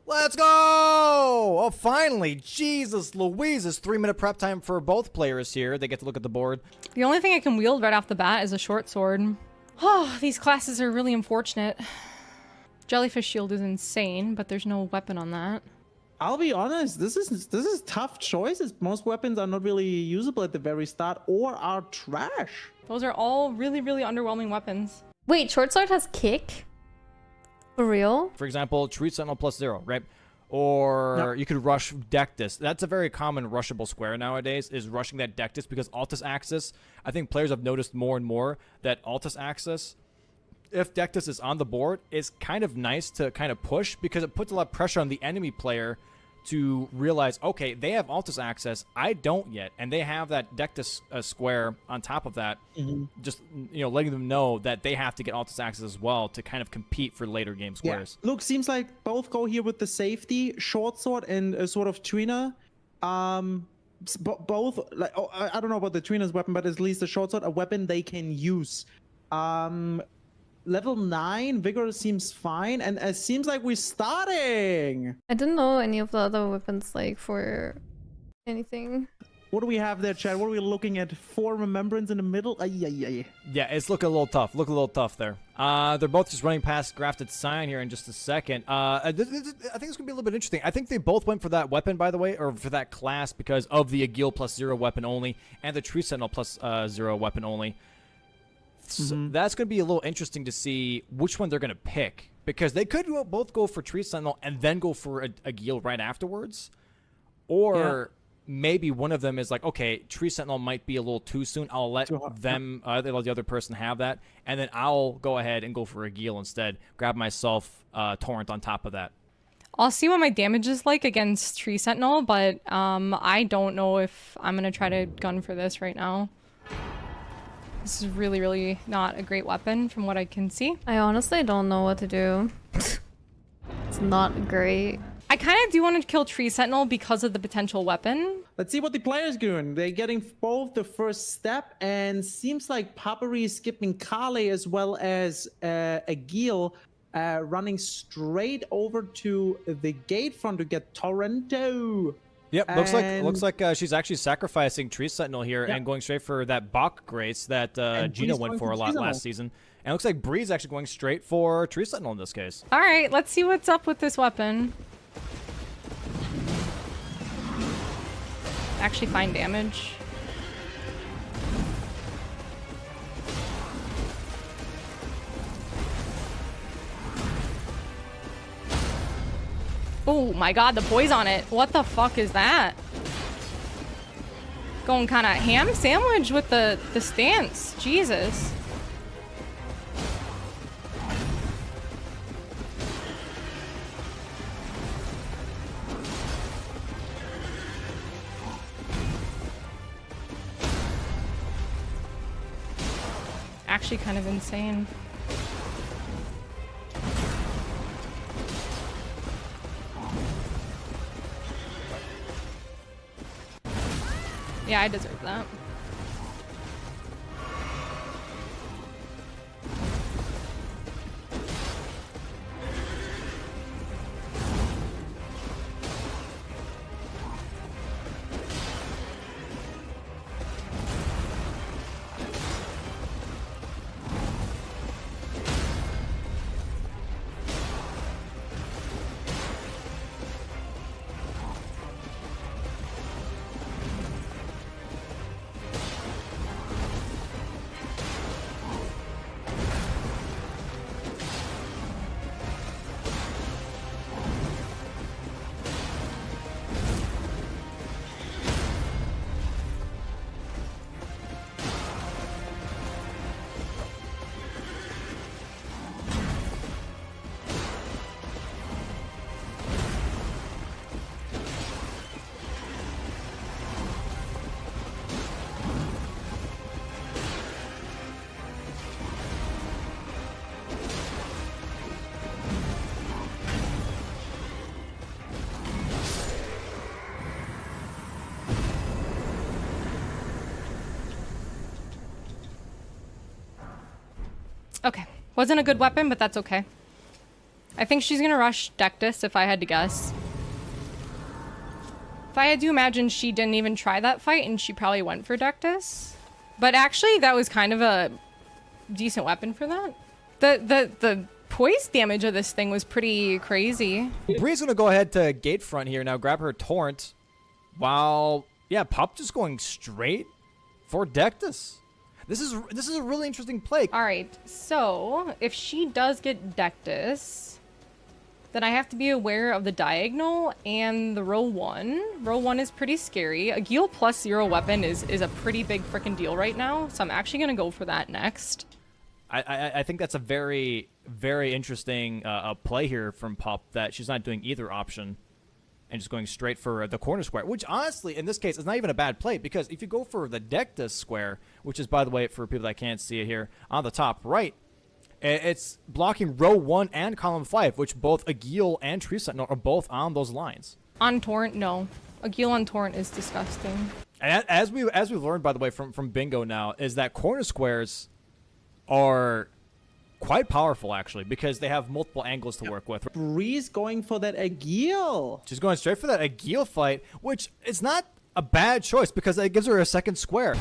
Let's go! Oh, finally! Jesus Louise, it's 3-minute prep time for both players here. They get to look at the board. The only thing I can wield right off the bat is a short sword. Oh, these classes are really unfortunate. Jellyfish shield is insane, but there's no weapon on that. I'll be honest, this is tough choices. Most weapons are not really usable at the very start or are trash. Those are all really, really underwhelming weapons. Wait, short sword has kick? For real? For example, Treat Sentinel +0, right? Or you could rush Dectus. That's a very common rushable square nowadays, is rushing that Dectus, because Altus Axis, I think players have noticed more and more that Altus Axis, if Dectus is on the board, is kind of nice to kind of push, because it puts a lot of pressure on the enemy player to realize, okay, they have Altus access, I don't yet, and they have that Dectus square on top of that, just, you know, letting them know that they have to get Altus access as well to kind of compete for later game squares. Yeah. Look, seems like both go here with the safety, short sword and a sort of tweener. Both, like, I don't know about the tweener's weapon, but at least the short sword, a weapon they can use. Level 9, Vigor seems fine, and it seems like we're starting! I didn't know any of the other weapons, like, for anything. What do we have there, Chad? What are we looking at? 4 Remembrance in the middle? Yeah, it's looking a little tough. Looking a little tough there. They're both just running past Grafted Sign here in just a second. I think it's going to be a little bit interesting. I think they both went for that weapon, by the way, or for that class, because of the Agil +0 weapon only, and the Tree Sentinel +0 weapon only. So that's going to be a little interesting to see which one they're going to pick, because they could both go for Tree Sentinel and then go for a Gil right afterwards, or maybe one of them is like, okay, Tree Sentinel might be a little too soon. I'll let them, let the other person have that, and then I'll go ahead and go for a Gil instead. Grab myself Torrent on top of that. I'll see what my damage is like against Tree Sentinel, but I don't know if I'm going to try to gun for this right now. This is really, really not a great weapon from what I can see. I honestly don't know what to do. It's not great. I kind of do want to kill Tree Sentinel because of the potential weapon. Let's see what the player's doing. They're getting both the first step, and seems like Puppery is skipping Kale as well as Agil, running straight over to the gate front to get Torrento. Yep, looks like she's actually sacrificing Tree Sentinel here and going straight for that Bach Grace that Gina went for a lot last season. And it looks like Bree's actually going straight for Tree Sentinel in this case. All right, let's see what's up with this weapon. Actually find damage. Oh my god, the poise on it. What the fuck is that? Going kind of ham sandwich with the stance. Jesus. Actually kind of insane. Yeah, I deserve that. Okay. Wasn't a good weapon, but that's okay. I think she's gonna rush Dectus if I had to guess. If I had to imagine, she didn't even try that fight and she probably went for Dectus. But actually, that was kind of a decent weapon for that. The poise damage of this thing was pretty crazy. Bree's gonna go ahead to gate front here now, grab her Torrent. While, yeah, Pup just going straight for Dectus. This is a really interesting play. All right, so if she does get Dectus, then I have to be aware of the diagonal and the row 1. Row 1 is pretty scary. A Geel plus 0 weapon is a pretty big freaking deal right now, so I'm actually gonna go for that next. I think that's a very, very interesting play here from Pup, that she's not doing either option and just going straight for the corner square, which honestly, in this case, is not even a bad play, because if you go for the Dectus square, which is, by the way, for people that can't see it here, on the top right, it's blocking row 1 and column 5, which both Agil and Tree Sentinel are both on those lines. On Torrent, no. Agil on Torrent is disgusting. And as we've learned, by the way, from Bingo now, is that corner squares are quite powerful, actually, because they have multiple angles to work with. Bree's going for that Agil. She's going straight for that Agil fight, which is not a bad choice because it gives her a second square.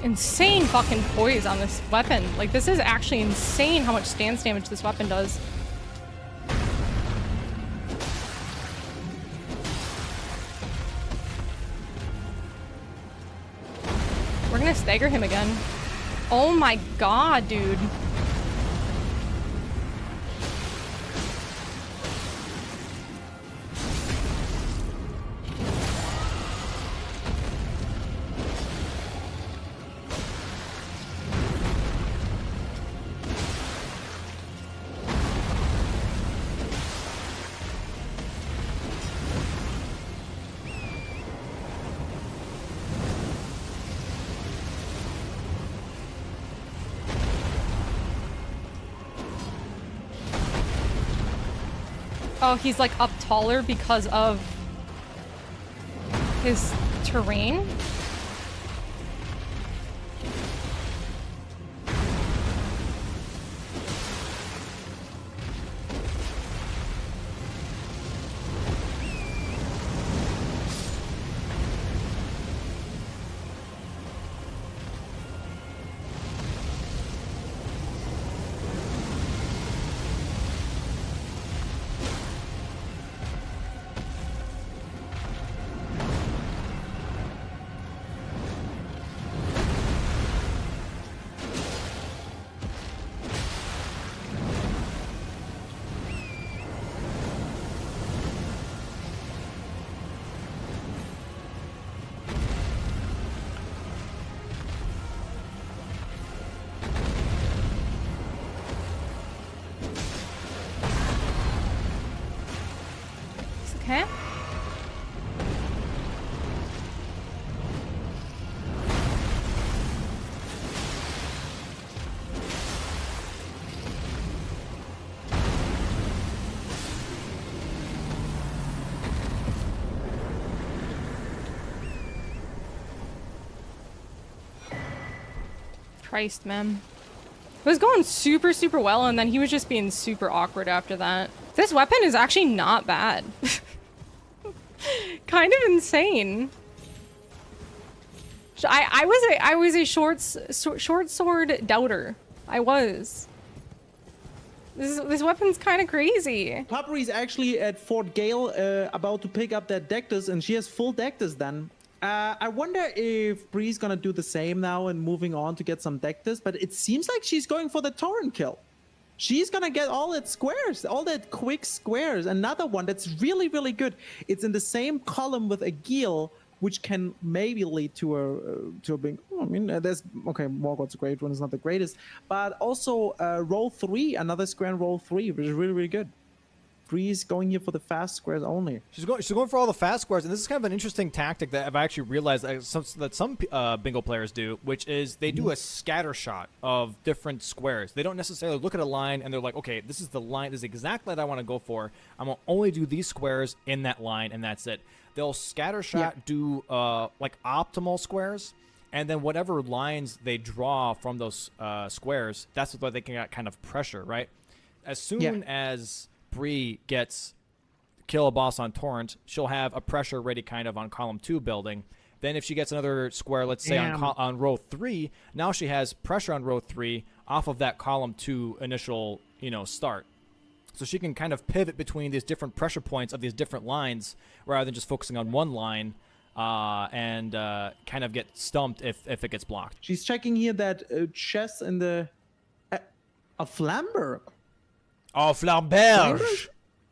Insane fucking poise on this weapon. Like, this is actually insane how much stance damage this weapon does. We're gonna stagger him again. Oh my god, dude. Oh, he's like up taller because of his terrain. Okay. Christ, man. It was going super, super well, and then he was just being super awkward after that. This weapon is actually not bad. Kind of insane. I was a short sword doubter. I was. This weapon's kind of crazy. Puppery's actually at Fort Gale, about to pick up that Dectus, and she has full Dectus then. I wonder if Bree's gonna do the same now and moving on to get some Dectus, but it seems like she's going for the Torrent kill. She's gonna get all that squares, all that quick squares. Another one that's really, really good. It's in the same column with Agil, which can maybe lead to a big. I mean, there's okay. Morgoth's great one is not the greatest, but also roll 3, another square in roll 3, which is really, really good. Bree's going here for the fast squares only. She's going for all the fast squares, and this is kind of an interesting tactic that I've actually realized that some bingo players do, which is they do a scatter shot of different squares. They don't necessarily look at a line and they're like, okay, this is the line, this is exactly what I want to go for. I'm gonna only do these squares in that line, and that's it. They'll scatter shot, do like optimal squares, and then whatever lines they draw from those squares, that's what they can get kind of pressure, right? As soon as Bree gets kill a boss on Torrent, she'll have a pressure ready kind of on column 2 building. Then if she gets another square, let's say on row 3, now she has pressure on row 3 off of that column 2 initial, start. So she can kind of pivot between these different pressure points of these different lines rather than just focusing on one line and kind of get stumped if it gets blocked. She's checking here that chest in the... a flamber. Oh, flamberge.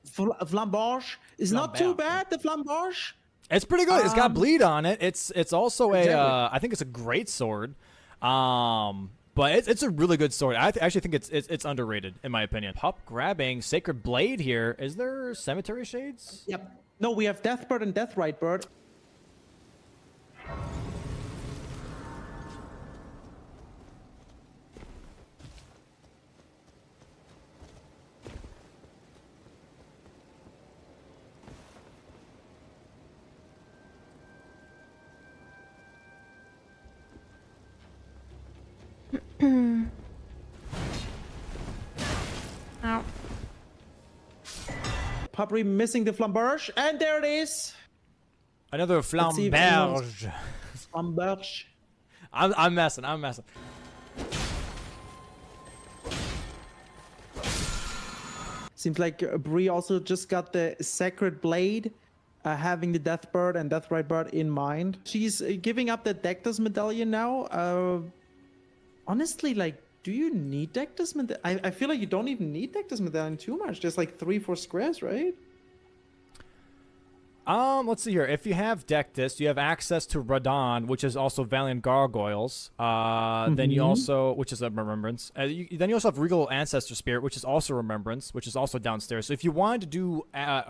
Flamberge is not too bad, the flamberge. It's pretty good. It's got bleed on it. It's also I think it's a great sword. But it's a really good sword. I actually think it's underrated, in my opinion. Pup grabbing Sacred Blade here. Is there Cemetery Shades? Yep. No, we have Deathbird and Deathrite Bird. Ow. Puppery missing the flamberge, and there it is. Another flamberge. Flamberge. I'm messing. Seems like Bree also just got the Sacred Blade, having the Deathbird and Deathrite Bird in mind. She's giving up the Dectus medallion now. Honestly, like, do you need Dectus medallion? I feel like you don't even need Dectus medallion too much. There's like 3-4 squares, right? Let's see here. If you have Dectus, you have access to Radon, which is also Valiant Gargoyles. Then you also, which is a Remembrance. Then you also have Regal Ancestor Spirit, which is also Remembrance, which is also downstairs. So if you wanted to do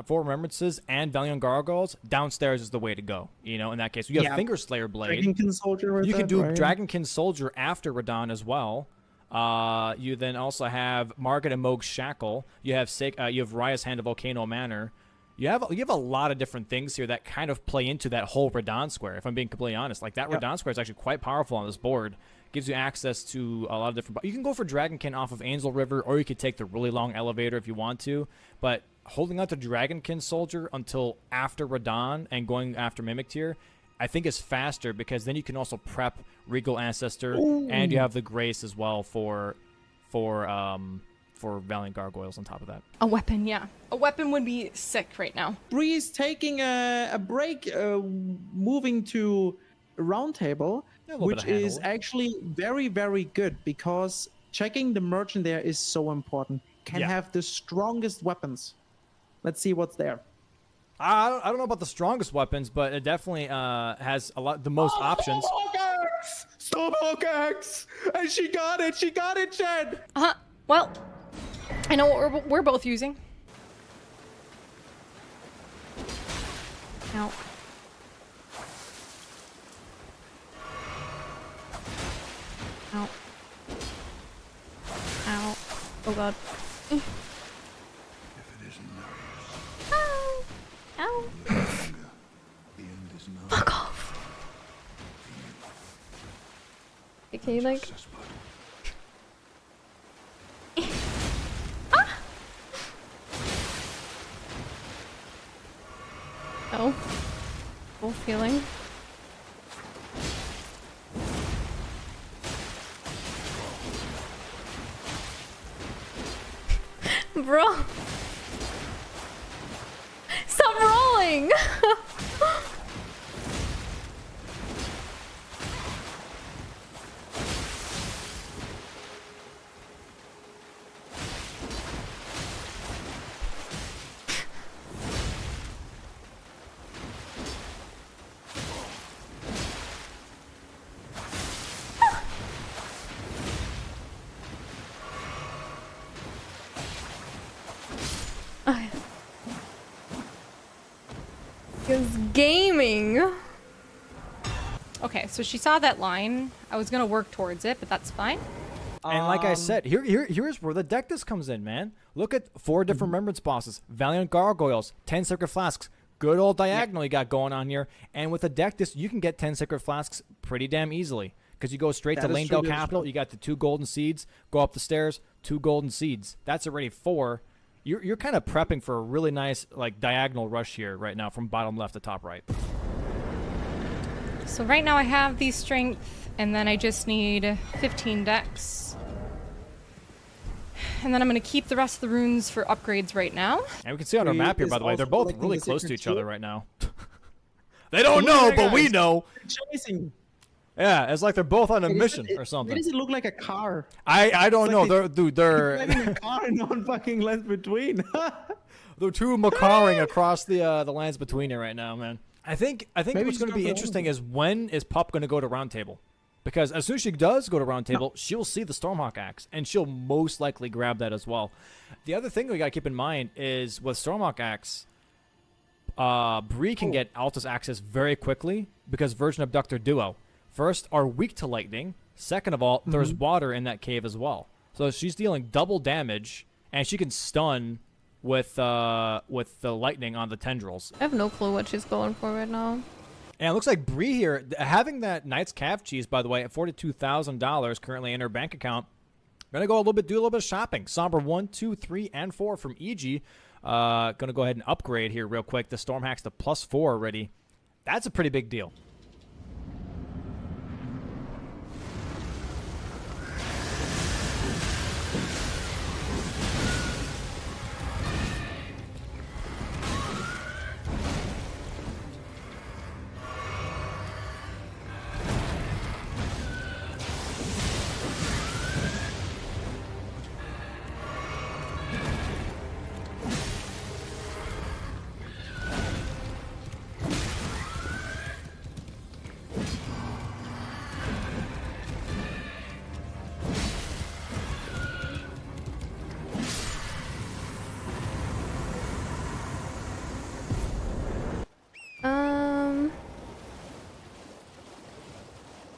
4 Remembrances and Valiant Gargoyles, downstairs is the way to go. In that case, you have Finger Slayer Blade. Dragonkin Soldier. You can do Dragonkin Soldier after Radon as well. You then also have Margaret and Moog's Shackle. You have Raya's Hand of Volcano Manor. You have a lot of different things here that kind of play into that whole Radon square, if I'm being completely honest. Like, that Radon square is actually quite powerful on this board. Gives you access to a lot of different... You can go for Dragonkin off of Angel River, or you could take the really long elevator if you want to. But holding out to Dragonkin Soldier until after Radon and going after Mimic Tier, I think is faster, because then you can also prep Regal Ancestor, and you have the Grace as well for Valiant Gargoyles on top of that. A weapon, yeah. A weapon would be sick right now. Bree's taking a break, moving to Round Table, which is actually very, very good, because checking the merchant there is so important. Can have the strongest weapons. Let's see what's there. I don't know about the strongest weapons, but it definitely has the most options. Stomach Axe! And she got it, Jen! Well, I know what we're both using. Ow. Ow. Ow. Oh god. If it isn't nourished, Ow. Ow. no longer the end is known. Fuck off. Can you like... Just blood. Oh. Full feeling. Bro. Stop rolling! is gaming. Okay, so she saw that line. I was gonna work towards it, but that's fine. And like I said, here's where the deck disc comes in, man. Look at 4 different remembrance bosses, Valiant Gargoyles, 10 Sacred Flasks. Good old diagonal you got going on here. And with the deck disc, you can get 10 Sacred Flasks pretty damn easily. Because you go straight to Lanedale Capital, you got the 2 golden seeds, go up the stairs, 2 golden seeds. That's already 4. You're kind of prepping for a really nice like diagonal rush here right now from bottom left to top right. So right now I have the strength, and then I just need 15 decks. And then I'm going to keep the rest of the runes for upgrades right now. And we can see on our map here, by the way, they're both really close to each other right now. They Look don't know, at but that, we guys. know. Chasing. Yeah, it's like they're both on a mission or Why something. does it look like a car? I don't know. like They're Driving a car and no fucking lens between. they're two macaring across the lands between you right now, man. I think Maybe what's just going to go be for interesting is when is Pup going to go to round table? Because as soon as she does go to round table, she'll see the Stormhawk axe, and she'll most likely grab that as well. The other thing we got to keep in mind is with Stormhawk axe, Bree can get Altus access very quickly because Virgin Abductor Duo, first, are weak to lightning. Second of all, there's water in that cave as well. So she's dealing double damage, and she can stun with the lightning on the tendrils. I have no clue what she's going for right now. And it looks like Bree here, having that Knight's Calf cheese, by the way, at $42,000 currently in her bank account. Gonna go do a little bit of shopping. Somber 1, 2, 3, and 4 from EG. Gonna go ahead and upgrade here real quick. The Storm Hacks to +4 already. That's a pretty big deal.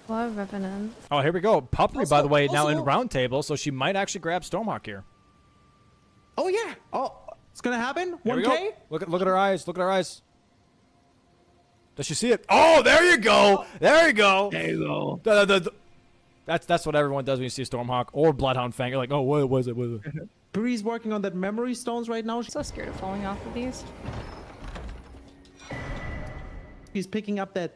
What Revenant? Oh, here we go. Puppery, by the way, now in also- round table, so she might actually grab Stormhawk here. Oh yeah. Oh, it's gonna happen. Here we 1K. go. Look at her eyes. Look at her eyes. Does she see it? Oh, there you go. There you go. There you go. That's what everyone does when you see a Stormhawk or Bloodhound Fang. You're like, oh, what was it? What was it? Bree's working on that memory stones right now. I'm so scared of falling off of these. She's picking up that.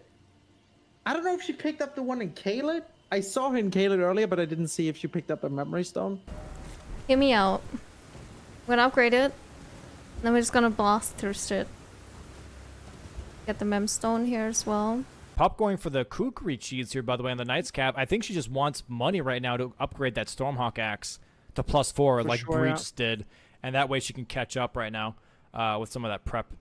I don't know if she picked up the one in Caled. I saw her in Caled earlier, but I didn't see if she picked up a memory stone. Hear me out. We're gonna upgrade it. Then we're just gonna blast through shit. Get the mem stone here as well. Pop going for the Kukri cheese here, by the way, on the Knight's Cap. I think she just wants money right now to upgrade that Stormhawk axe to +4 like sure, Bree yeah. just did. And that way she can catch up right now with some of that prep.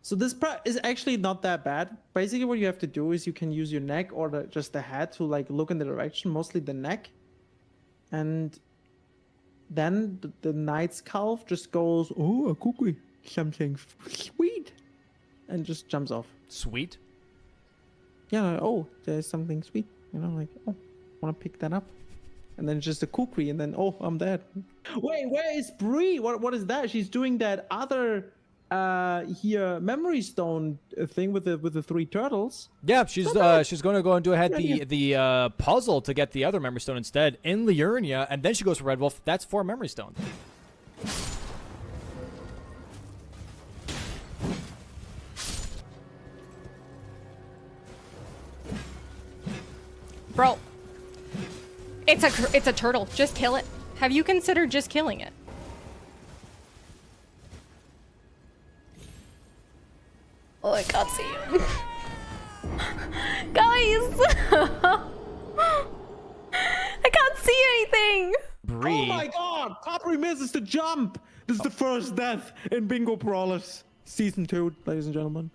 So this prep is actually not that bad. Basically, what you have to do is you can use your neck or just the head to like look in the direction, mostly the neck, and then the knight's calf just goes, "Oh, a cookie, something sweet," and just jumps off. Sweet. Yeah, like, oh, there's something sweet. You know, like, oh, want to pick that up, and then just a cookie, and then oh, I'm dead. Wait, where is Bree? What is that? She's doing that other here memory stone thing with the 3 turtles. Yeah, she's going to go and do ahead Good the puzzle to get the other memory stone instead in Liurnia, and then she goes for Red Wolf. That's 4 memory stones. Bro, it's a turtle. Just kill it. Have you considered just killing it? Oh, I can't see you. Guys! I can't see anything! Bree. Oh my god! Puppery misses the jump! This is the first death in Bingo Brawlers Season 2, ladies and gentlemen.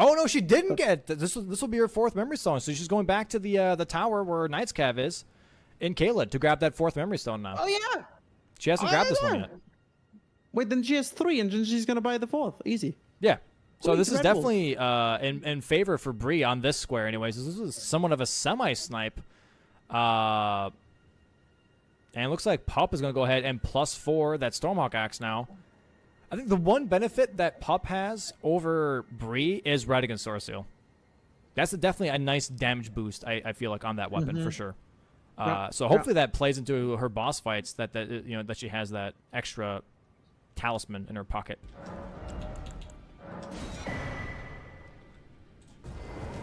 Oh no, she didn't get this. This will be her 4th memory stone. So she's going back to the tower where Knight's Cav is, in Caelid to grab that 4th memory stone now. Oh yeah. She hasn't grabbed this one yet. Wait, then she has 3, and then she's gonna buy the 4th. Easy. Yeah. So Ooh, this is incredible. definitely in favor for Bree on this square. Anyways, this is somewhat of a semi-snipe. And it looks like Pup is gonna go ahead and +4 that Stormhawk axe now. I think the one benefit that Pup has over Bree is Red against Sword Seal. That's definitely a nice damage boost. I feel like on that weapon for sure. So hopefully that plays into her boss fights. That she has that extra talisman in her pocket.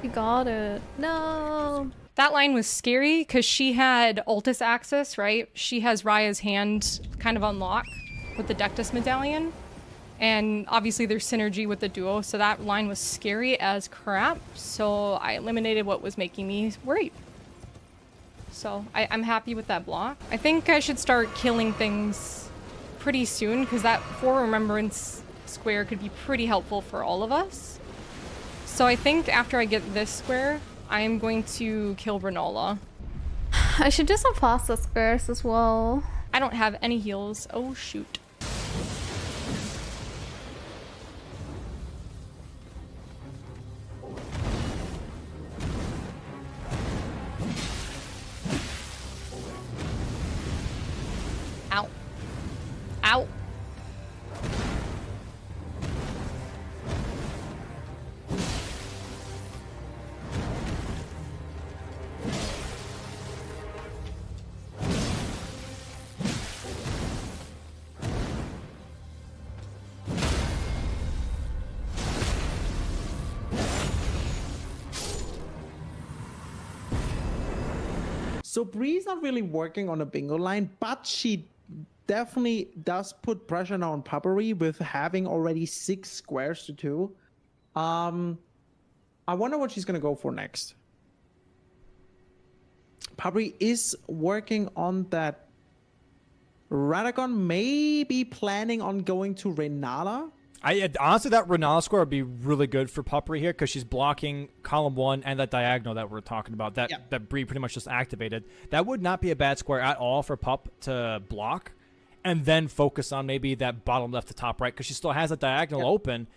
You got it. No. That line was scary because she had Altus access, right? She has Raya's hand kind of unlocked with the Dectus medallion. And obviously there's synergy with the duo, so that line was scary as crap. So I eliminated what was making me worried. So I'm happy with that block. I think I should start killing things pretty soon because that 4 remembrance square could be pretty helpful for all of us. So I think after I get this square, I am going to kill Renola. I should do some faster squares as well. I don't have any heals. Oh shoot. Ow. Ow. So Bree's not really working on a bingo line, but she definitely does put pressure now on Puppery with having already 6 squares to 2. I wonder what she's gonna go for next. Puppery is working on that Radagon, maybe planning on going to Renala. Honestly, that Renala square would be really good for Puppery here because she's blocking column 1 and that diagonal that we're talking about. That Bree pretty much just activated. That would not be a bad square at all for Pup to block, and then focus on maybe that bottom left to top right because she still has that diagonal open.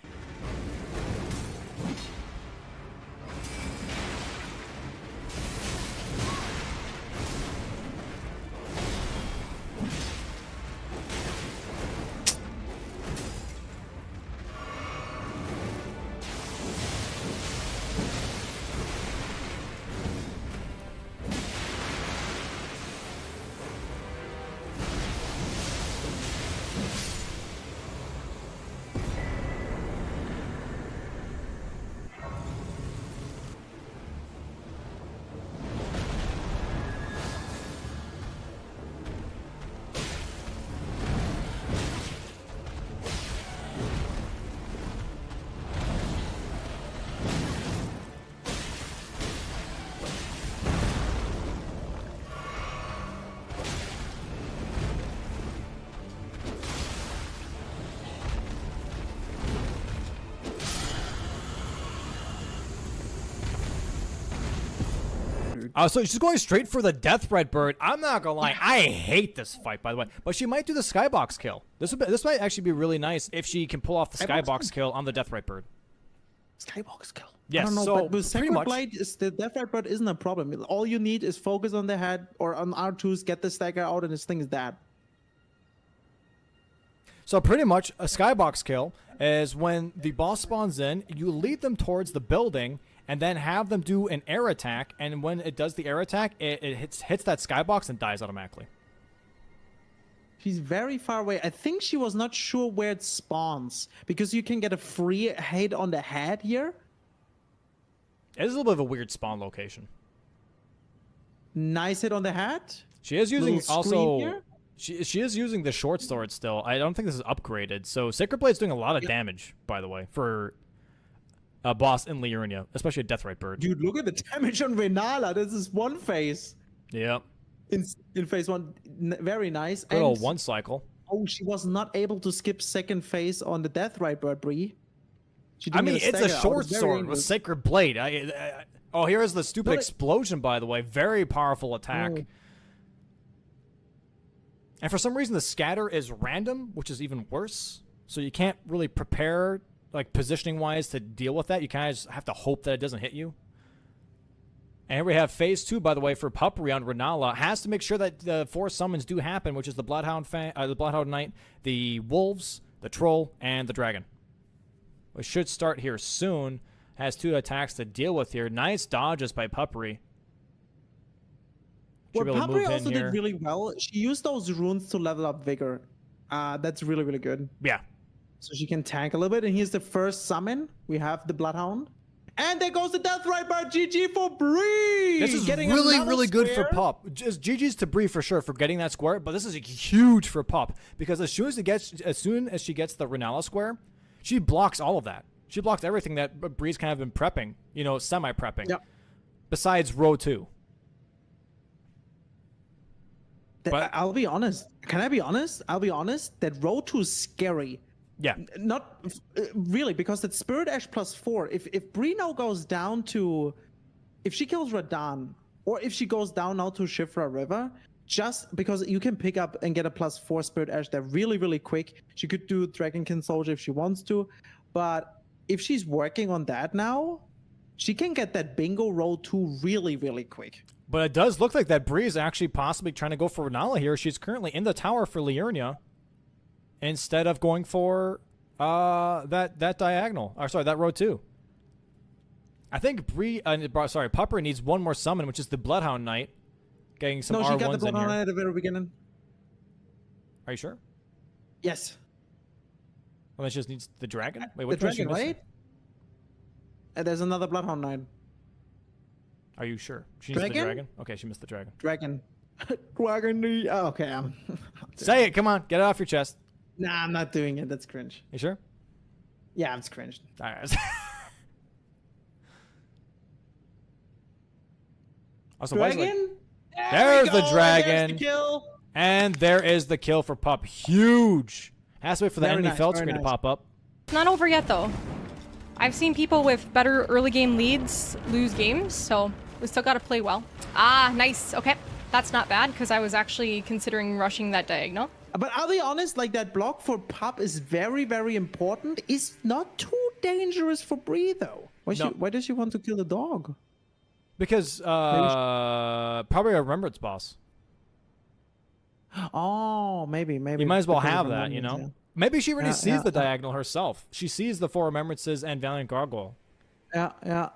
So she's going straight for the Death Red Bird. I'm not gonna lie, I hate this fight, by the way. But she might do the Skybox kill. This might actually be really nice if she can pull off the Skybox kill on the Death Red Bird. Skybox kill. Yes, I don't know, so but with pretty Sacred much- Blade, the Death Red Bird isn't a problem. All you need is focus on the head or on R2s, get the stagger out, and this thing is dead. So pretty much a Skybox kill is when the boss spawns in, you lead them towards the building, and then have them do an air attack, and when it does the air attack, it hits that Skybox and dies automatically. She's very far away. I think she was not sure where it spawns, because you can get a free hit on the head here. It is a little bit of a weird spawn location. Nice hit on the head. She is using Little screen also... here. She is using the short sword still. I don't think this is upgraded. So Sacred Blade's doing a lot of damage, by the way, for a boss in Liurnia, especially a Death Right Bird. Dude, look at the damage on Renala. This is one phase. Yep. In phase 1. Very nice. Good old one cycle. Oh, she was not able to skip second phase on the Death Right Bird, Bree. She I didn't mean, get it's a stagger out. short It's very sword with dangerous. Sacred Blade. Oh, here is the stupid But explosion, by the way. Very powerful attack. Oh. And for some reason, the scatter is random, which is even worse. So you can't really prepare, like, positioning-wise to deal with that. You kind of just have to hope that it doesn't hit you. And here we have phase 2, by the way, for Puppery on Renala. Has to make sure that the 4 summons do happen, which is the Bloodhound Knight, the Wolves, the Troll, and the Dragon. We should start here soon. Has 2 attacks to deal with here. Nice dodges by Puppery. Should What be able to Puppery move in also here. did really well. She used those runes to level up Vigor. That's really, really good. Yeah. So she can tank a little bit. And here's the first summon. We have the Bloodhound. And there goes the Death Rider. GG for Bree! This is Getting really, another really good for square. Pup. Just GG's to Bree for sure for getting that square, but this is huge for Pup because as soon as she gets the Renala square, she blocks all of that. She blocks everything that Bree's kind of been prepping, semi-prepping. Yep. Besides row 2. But- I'll be honest. Can I be honest? I'll be honest. That row 2 is scary. Yeah. Not really, because that Spirit Ash +4. If Bree now goes down to, if she kills Radan, or if she goes down now to Shifra River, just because you can pick up and get a +4 Spirit Ash there really, really quick. She could do Dragonkin Soldier if she wants to, but if she's working on that now, she can get that Bingo row 2 really, really quick. But it does look like that Bree is actually possibly trying to go for Renala here. She's currently in the tower for Liurnia instead of going for that diagonal. Or sorry, that row 2. I think Puppery needs one more summon, which is the Bloodhound Knight. Getting some No, R1s she got the in Bloodhound here. at the very beginning. Are you sure? Yes. Well, then she just needs the dragon? Wait, The which one is she dragon, missing? right? And there's another Bloodhound Knight. Are you sure? She needs the Dragon? dragon? Okay, she missed the dragon. Dragon. Dragon. Oh, okay. Say it, come on. Get it off your chest. Nah, I'm not doing it. That's cringe. You sure? Yeah, it's cringe. All right. Also, why is it like- Dragon? There's we the go. dragon. There's the kill. and there is the kill for Pup. Huge. Has to wait for the Very enemy nice, felt very screen to nice. pop up. It's not over yet, though. I've seen people with better early game leads lose games, so we still got to play well. Ah, nice. Okay. That's not bad, because I was actually considering rushing that diagonal. But I'll be honest, like that block for Pup is very, very important. It's not too dangerous for Bree, though. No. Why does she want to kill the dog? Because probably a remembrance boss. Oh, maybe. You might as well because have of that, you remembrance, know? Maybe she already Yeah, sees yeah, the yeah. diagonal herself. She sees the 4 remembrances and Valiant Gargoyle. Yeah.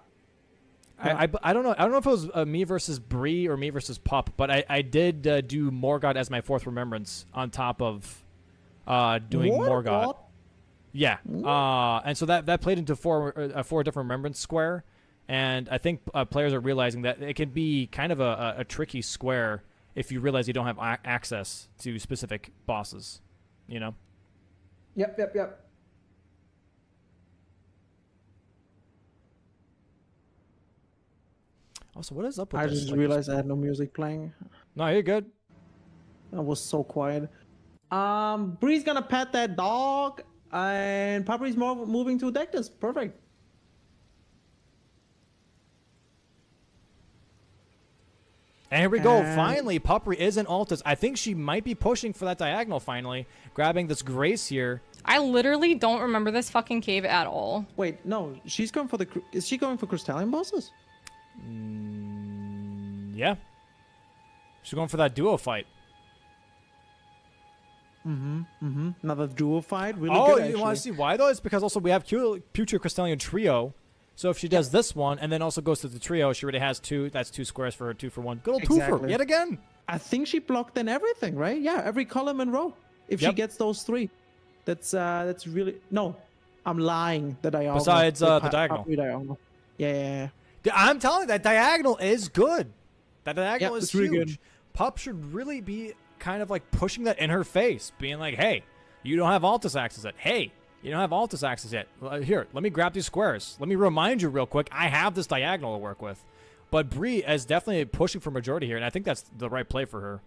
I don't know. I don't know if it was me versus Bree or me versus Pup, but I did do Morgott as my 4th remembrance on top of doing Morgott. What? Yeah. And so that played into 4 different remembrance square, and I think players are realizing that it can be kind of a tricky square if you realize you don't have access to specific bosses. You know. Yep. Also, what is up with I this? just Like, realized I had no music playing. No, you're good. I was so quiet. Bree's gonna pet that dog, and Puppery's moving to deck this. Perfect. And here we go. And- Finally, Puppery is in Altus. I think she might be pushing for that diagonal finally, grabbing this Grace here. I literally don't remember this fucking cave at all. Wait, no, she's going for the. Is she going for Crystalline bosses? Yeah. She's going for that duo fight. Another duo fight. Really Oh, good. you want to actually. see why though? It's because also we have Future Crystallian Trio. So if she does this one and then also goes to the trio, she already has 2. That's 2 squares for her 2 for 1. Good old twofer Exactly. yet again. I think she blocked in everything, right? Yeah, every column and row. If she Yep. gets those 3, that's really no. I'm lying. The diagonal. Besides, the Pu- diagonal. Puppery diagonal. Yeah. I'm telling you, that diagonal is good. That diagonal Yep, is it's really huge. good. Pup should really be kind of like pushing that in her face, being like, hey, you don't have Altus access yet. Hey, you don't have Altus access yet. Here, let me grab these squares. Let me remind you real quick, I have this diagonal to work with. But Bree is definitely pushing for majority here, and I think that's the right play for her.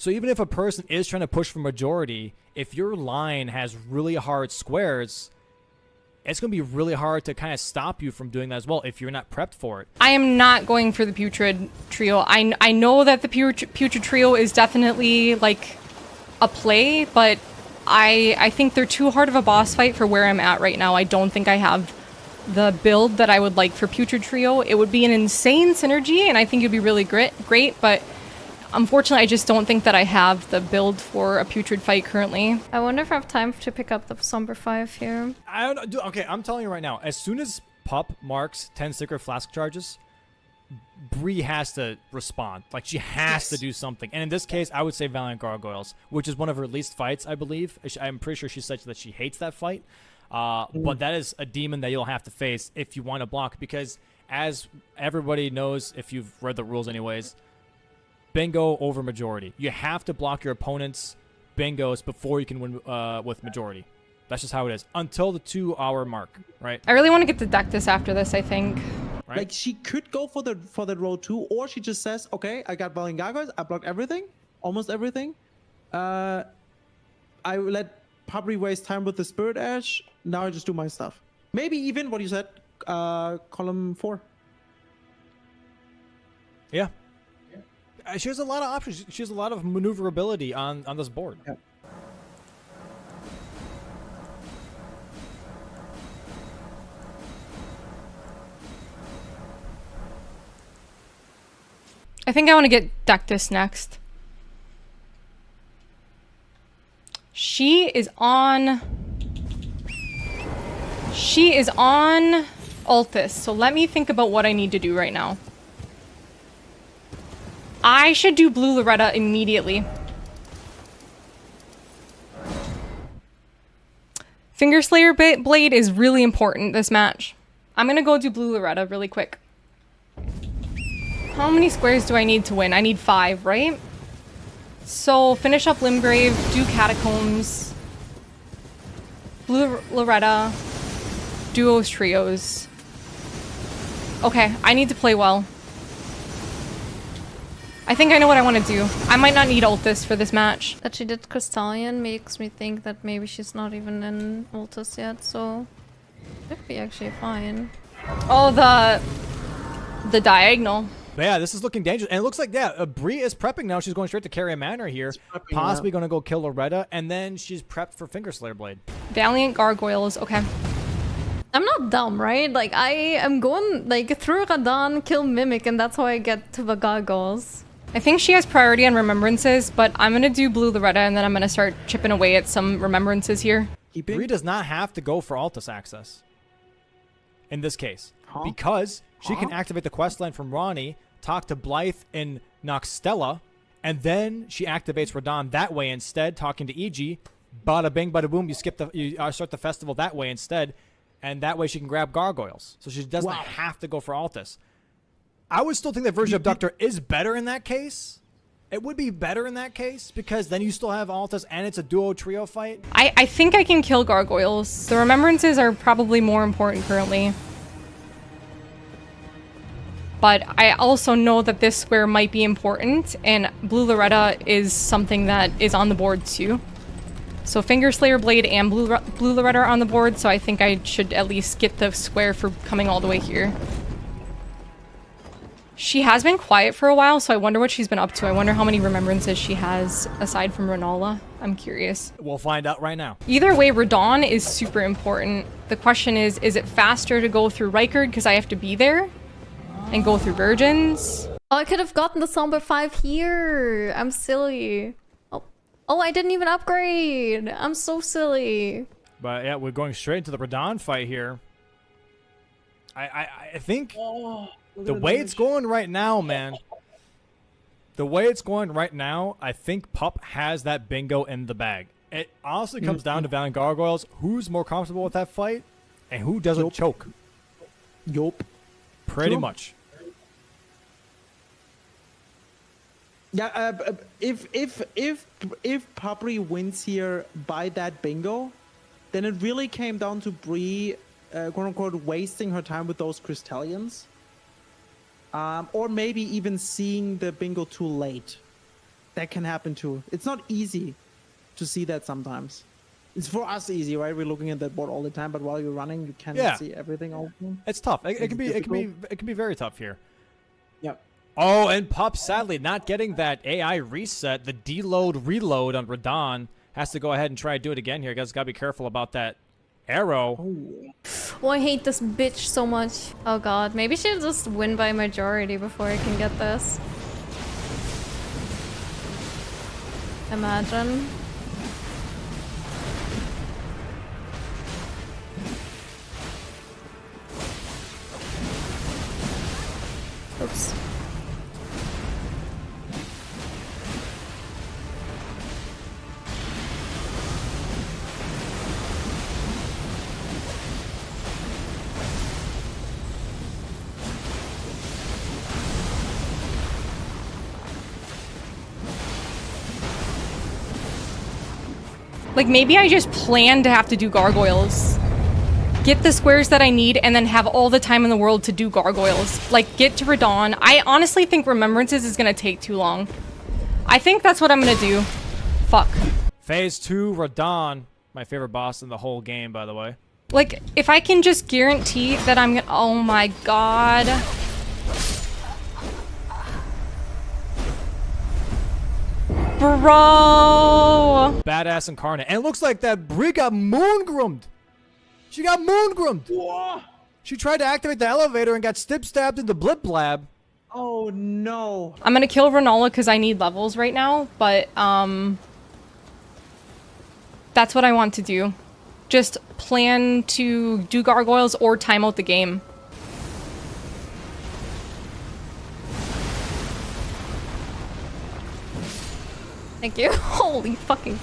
So even if a person is trying to push for majority, if your line has really hard squares, it's going to be really hard to kind of stop you from doing that as well if you're not prepped for it. I am not going for the Putrid Trio. I know that the Putrid Trio is definitely like a play, but I think they're too hard of a boss fight for where I'm at right now. I don't think I have the build that I would like for Putrid Trio. It would be an insane synergy, and I think it'd be really great, but unfortunately, I just don't think that I have the build for a Putrid fight currently. I wonder if I have time to pick up the Somber 5 here. I don't know. Okay, I'm telling you right now, as soon as Pup marks 10 Sacred Flask charges, Bree has to respond. Like, she has to do something. And in this case, I would say Valiant Gargoyles, which is one of her least fights, I believe. I'm pretty sure she said that she hates that fight. But that is a demon that you'll have to face if you want to block, because as everybody knows, if you've read the rules anyways, bingo over majority. You have to block your opponent's bingos before you can win with majority. That's just how it is. Until the 2-hour mark, right? I really want to get to Dectus after this, I think. Right? Like, she could go for the row 2, or she just says, okay, I got Valiant Gargoyles, I blocked everything, almost everything. I let Puppery waste time with the Spirit Edge, now I just do my stuff. Maybe even what you said, column 4. Yeah. She has a lot of options. She has a lot of maneuverability on this board. Yeah. I think I want to get Dectus next. She is on Altus, so let me think about what I need to do right now. I should do Blue Loretta immediately. Fingerslayer Blade is really important this match. I'm gonna go do Blue Loretta really quick. How many squares do I need to win? I need 5, right? So finish up Limgrave, do Catacombs, Blue Loretta, duos, trios. Okay, I need to play well. I think I know what I want to do. I might not need Altus for this match. That she did Crystallion makes me think that maybe she's not even in Altus yet, so should be actually fine. Oh, the diagonal. But yeah, this is looking dangerous. And it looks like, yeah, Bree is prepping now. She's going straight to Carrion Manor here. Possibly going to go kill Loretta. And then she's prepped for Fingerslayer Blade. Valiant Gargoyles. Okay. I'm not dumb, right? Like, I am going, like, through Radan, kill Mimic, and that's how I get to the Gargoyles. I think she has priority on remembrances, but I'm going to do Blue Loretta, and then I'm going to start chipping away at some remembrances here. Bree does not have to go for Altus access in this case. Because she can activate the quest line from Ronnie, talk to Blythe in Noxtella, and then she activates Radon that way instead, talking to EG. Bada bing, bada boom, you start the festival that way instead, and that way she can grab Gargoyles. So she doesn't have to go for Altus. I would still think that Version Abductor is better in that case. It would be better in that case, because then you still have Altus and it's a duo trio fight. I think I can kill Gargoyles. The remembrances are probably more important currently. But I also know that this square might be important, and Blue Loretta is something that is on the board too. So Fingerslayer Blade and Blue Loretta are on the board, so I think I should at least get the square for coming all the way here. She has been quiet for a while, so I wonder what she's been up to. I wonder how many remembrances she has aside from Renola. I'm curious. We'll find out right now. Either way, Radon is super important. The question is it faster to go through Rykard because I have to be there? And go through Virgins? Oh, I could have gotten the Somber 5 here. I'm silly. Oh, I didn't even upgrade. I'm so silly. But yeah, we're going straight into the Radon fight here. I think the way it's going right now, man. The way it's going right now, I think Pup has that bingo in the bag. It honestly comes down to Valiant Gargoyles. Who's more comfortable with that fight, and who doesn't choke? Yup. Pretty much. Yeah, if Puppery wins here by that bingo, then it really came down to Bree, quote unquote, wasting her time with those Crystallions, or maybe even seeing the bingo too late. that can happen too. It's not easy to see that sometimes. It's for us easy, right? We're looking at that board all the time, but while you're running, you cannot see everything open. It's tough. It It's can be very tough here. Yep. Oh, and Pup sadly not getting that AI reset. The deload reload on Radon has to go ahead and try to do it again here. Guys, gotta be careful about that arrow. Oh, I hate this bitch so much. Oh god, maybe she'll just win by majority before I can get this. Imagine. Oops. Like, maybe I just plan to have to do gargoyles. Get the squares that I need and then have all the time in the world to do gargoyles. Like, get to Radon. I honestly think Remembrances is gonna take too long. I think that's what I'm gonna do. Fuck. Phase 2, Radon. My favorite boss in the whole game, by the way. Like, if I can just guarantee that I'm gonna- oh my god. Bro! Badass Incarnate. And it looks like that Brie got moongroomed. She got moongroomed. Whoa. She tried to activate the elevator and got stabbed in the blip blab. Oh no. I'm gonna kill Renola because I need levels right now, but, that's what I want to do. Just plan to do gargoyles or time out the game. Thank you. Holy fucking...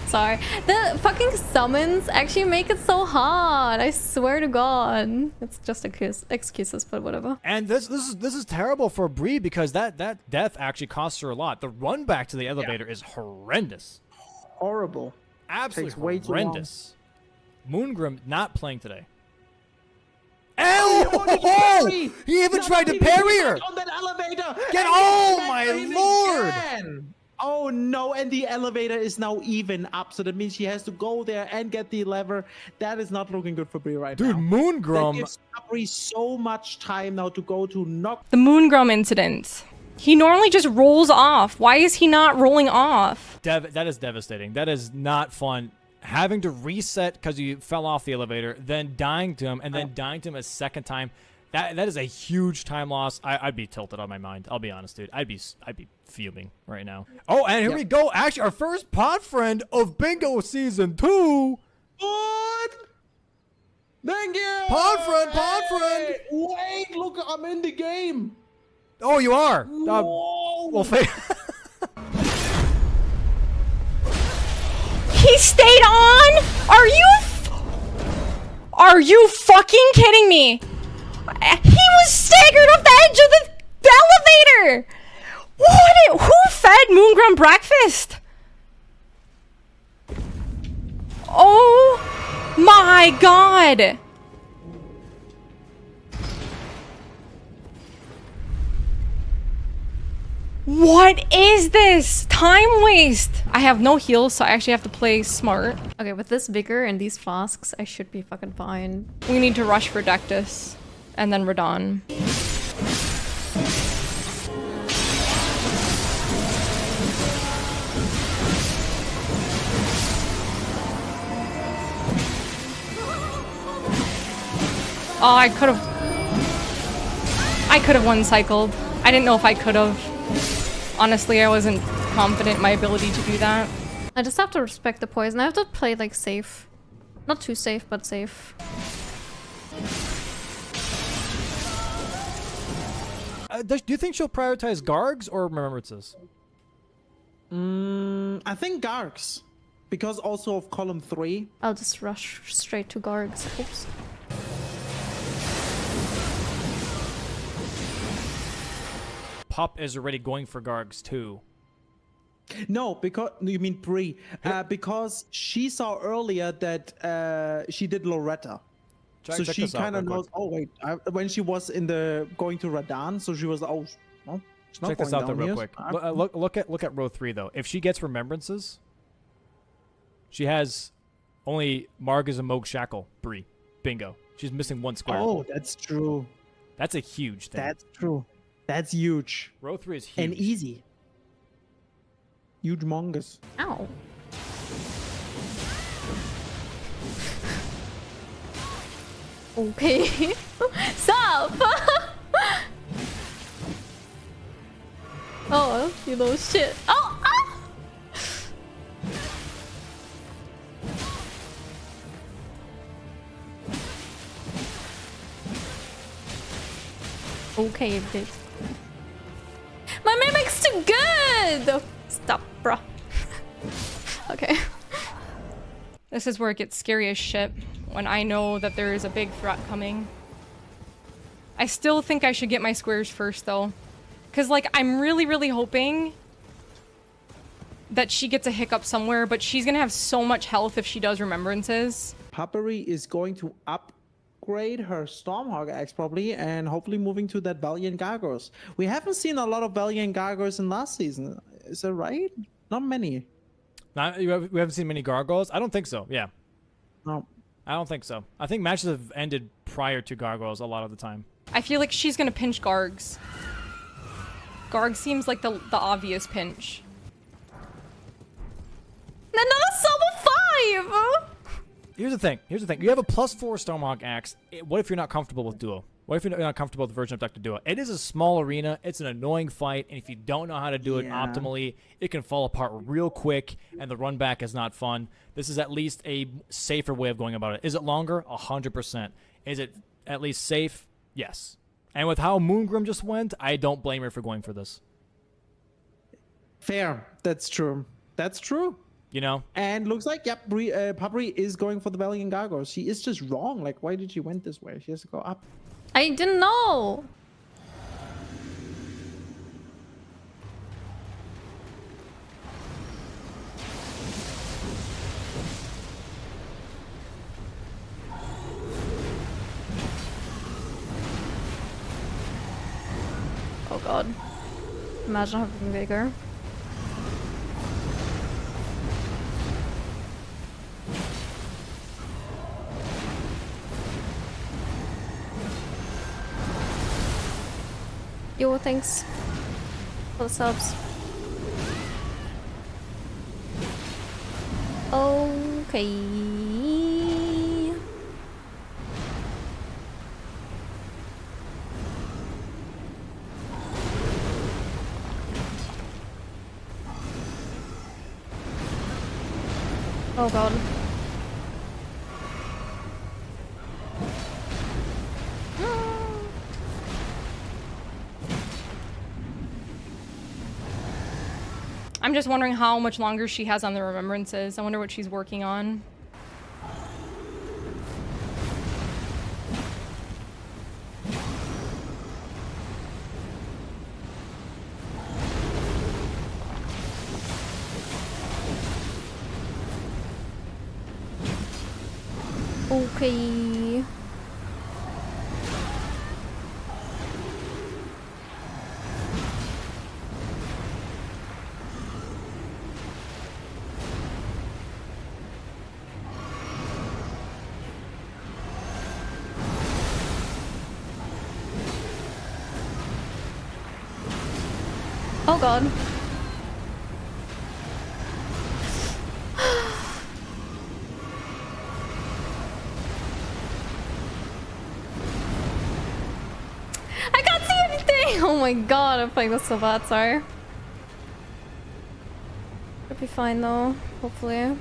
Sorry. The fucking summons actually make it so hard. I swear to God. It's just excuses, but whatever. And this is terrible for Brie because that death actually costs her a lot. The run back to the elevator is horrendous. Horrible. Absolutely Takes way too horrendous. Moongrim not playing today. Oh, Oh! He even tried to parry her! on that elevator. Get- And oh he my met him lord! again. Oh no, and the elevator is now even up, so that means she has to go there and get the lever. That is not looking good for Brie right Dude, now. That Moongrim. gives Puppery so much time now to go to knock. The Moongrum incident. He normally just rolls off. Why is he not rolling off? That is devastating. That is not fun. Having to reset because you fell off the elevator, then dying to him, and then dying to him a second time. That is a huge time loss. I'd be tilted on my mind. I'll be honest, dude. I'd be fuming right now. Oh, and here we go. Actually, our first pod friend of Bingo Season 2. What? Thank you. Pod friend. Wait, look, I'm in the game. Oh, you are. Whoa. Well, He stayed on? Are you fucking kidding me? He was staggered off the edge of the elevator! Who fed Moongrum breakfast? Oh my god! What is this? Time waste! I have no heals, so I actually have to play smart. Okay, with this vigor and these flasks, I should be fucking fine. We need to rush for Dectus. And then Radon. Oh, I could have one cycled. I didn't know if I could have. Honestly, I wasn't confident in my ability to do that. I just have to respect the poison. I have to play like safe. Not too safe, but safe. do you think she'll prioritize Gargs or Remembrances? I think Gargs. Because also of column 3. I'll just rush straight to Gargs. Oops. Pup is already going for Gargs too. No, because you mean Brie. Because she saw earlier that she did Loretta. So she kind of knows. Oh wait, when she was in the going to Radon, so she was oh, well, not Check this going out though, down real here. quick. Ah, Look at row 3 though. If she gets remembrances, she has only Marga's and Moog Shackle. Bree. Bingo. She's missing 1 square. Oh, that's true. That's a huge thing. That's true. That's huge. Row 3 is huge. And easy. Huge mongus. Ow. Okay. Stop! Oh, you little shit. Oh! Ah! Okay, bitch. My mimic's too good! Stop, bruh. Okay. This is where it gets scary as shit, when I know that there is a big threat coming. I still think I should get my squares first, though. Because, like, I'm really, really hoping that she gets a hiccup somewhere, but she's gonna have so much health if she does remembrances. Puppery is going to upgrade her Stormhawk axe probably, and hopefully moving to that Valiant Gargoyles. We haven't seen a lot of Valiant Gargoyles in last season. Is that right? Not many. We haven't seen many gargoyles? I don't think so. Yeah. No. I don't think so. I think matches have ended prior to gargoyles a lot of the time. I feel like she's gonna pinch Gargs. Garg seems like the obvious pinch. Another Soul 5! Here's the thing. You have a +4 Stormhawk axe. What if you're not comfortable with duo? What if you're not comfortable with the version of Dr. Duo? It is a small arena. It's an annoying fight, and if you don't know how to do it Yeah. optimally, it can fall apart real quick, and the run back is not fun. This is at least a safer way of going about it. Is it longer? 100%. Is it at least safe? Yes. And with how Moongrim just went, I don't blame her for going for this. Fair. That's true. That's true. You know? And looks like, yep, Puppery is going for the Valiant Gargoyles. She is just wrong. Like, why did she went this way? She has to go up. I didn't know. Oh god. Imagine having bigger. Yo, thanks for the subs. Okay. Oh god. I'm just wondering how much longer she has on the remembrances. I wonder what she's working on. Okay. Oh god. I can't see anything! Oh my god, I'm playing this so bad, sorry. It'll be fine though, hopefully.